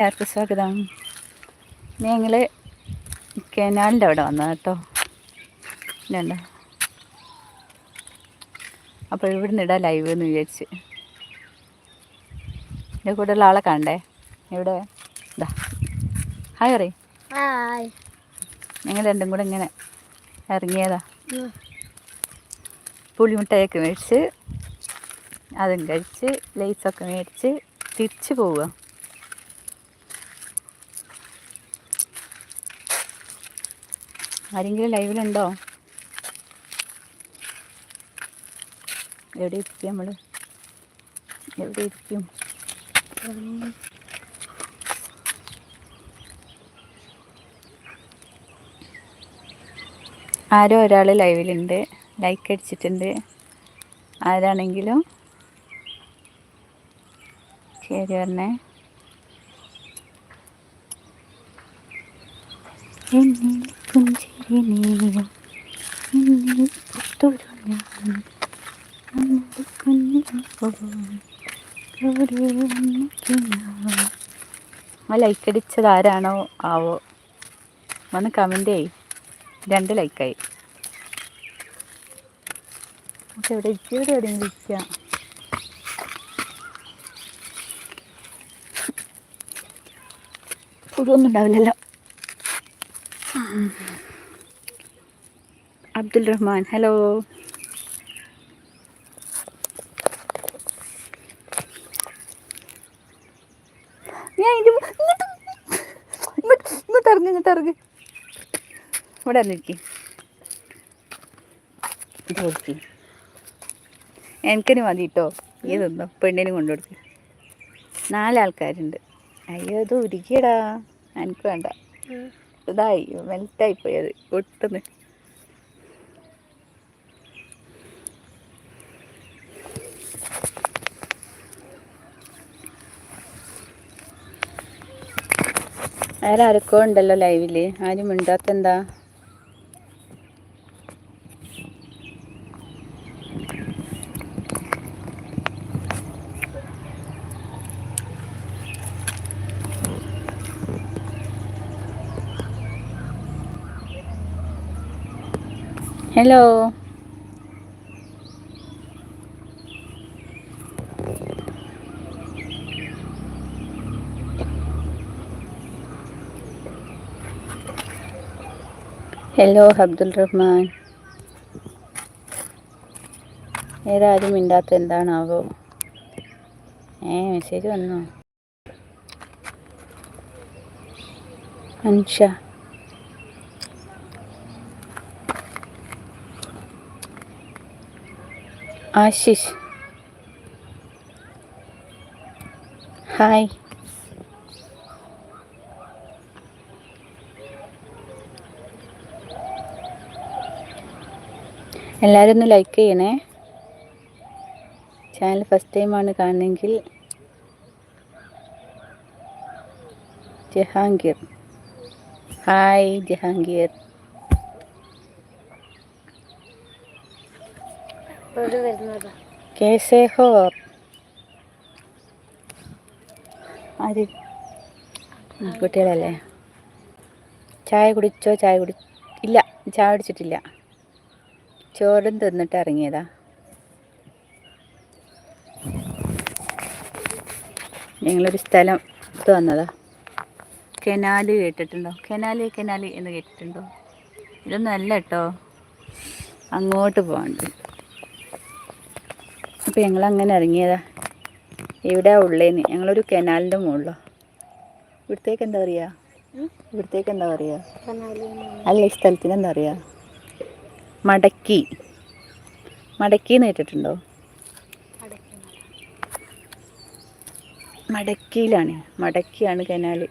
എല്ലാവർക്കും സ്വാഗതം. ഞങ്ങൾ കനാലിൻ്റെ അവിടെ വന്നത് കേട്ടോ. ഇല്ല, അപ്പോൾ ഇവിടുന്ന് ഇടാം ലൈവ് എന്ന് വിചാരിച്ച്. എൻ്റെ കൂടെയുള്ള ആളെ കാണണ്ടേ? എവിടെ? ഇതാ ഹായ് പറയും. ഞങ്ങൾ രണ്ടും കൂടെ ഇങ്ങനെ ഇറങ്ങിയതാ. പുളിമുട്ടയൊക്കെ മേടിച്ച് അതും കഴിച്ച് ലേസൊക്കെ മേടിച്ച് തിരിച്ച് പോവുക. ആരെങ്കിലും ലൈവിലുണ്ടോ? എവിടെ ഇരിക്കും നമ്മൾ? എവിടെ ഇരിക്കും? ആരോ ഒരാൾ ലൈവിലുണ്ട്, ലൈക്ക് അടിച്ചിട്ടുണ്ട്. ആരാണെങ്കിലും ശരി പറഞ്ഞേ. ആ ലൈക്ക് അടിച്ചത് ആരാണോ ആവോ വന്ന് കമൻ്റ് ചെയ്. 2 ലൈക്കായി. നമുക്ക് എവിടെ ഇരിക്കുക? എവിടെയെങ്കിലും ഇരിക്കുക. പുതൊന്നും ഉണ്ടാവില്ലല്ലോ. അബ്ദുൽ റഹ്മാൻ ഹലോ. ഞാൻ ഇങ്ങോട്ട് ഇറങ്ങി ഇവിടെ വന്നിരിക്കും. ഇത് കൊടുക്കി എനിക്കിന് മതി കേട്ടോ. ഇതൊന്നോ പെണ്ണിനും കൊണ്ടുകൊടുക്കും. 4 ആൾക്കാരുണ്ട്. അയ്യോ ഇത് ഉരുക്കിയടാ, എനിക്ക് വേണ്ട. ഇതായി മെൽറ്റായിപ്പോയി അത് ഒട്ടുന്ന്. വേറെ ആരൊക്കെ ഉണ്ടല്ലോ ലൈവിൽ, ആരും മിണ്ടാത്തെന്താ? Hello hello Abdul Rahman. വേറെ ആരും മിണ്ടാത്ത എന്താണാവോ? മെസ്സേജ് വന്നോ? അൻഷ ആശിഷ് ഹായ്. എല്ലാവരും ഒന്ന് ലൈക്ക് ചെയ്യണേ. ചാനൽ ഫസ്റ്റ് ടൈമാണ് കാണുന്നതെങ്കിൽ. ജഹാംഗീർ ഹായ്. ജഹാംഗീർ കേസേ ഹോ? ആര്? കുട്ടികളല്ലേ. ചായ കുടിച്ചോ? ഇല്ല, ചായ കുടിച്ചിട്ടില്ല. ചോറും തിന്നിട്ട് ഇറങ്ങിയതാ. ഞങ്ങളൊരു സ്ഥലം വന്നതാ. കനാല് കേട്ടിട്ടുണ്ടോ? കനാല് എന്ന് കേട്ടിട്ടുണ്ടോ? ഇതൊന്നും അല്ല കേട്ടോ, അങ്ങോട്ട് പോകണ്ട്. അപ്പോൾ ഞങ്ങളങ്ങനെ ഇറങ്ങിയതാ. ഇവിടെ ഉള്ളേന്ന് ഞങ്ങളൊരു കനാലിൻ്റെ മുകളിലോ. ഇവിടത്തേക്ക് എന്താ പറയുക? അല്ല, ഈ സ്ഥലത്തിന് എന്താ പറയുക? മടക്കിന്ന് കേട്ടിട്ടുണ്ടോ? മടക്കിയാണ് കനാല്.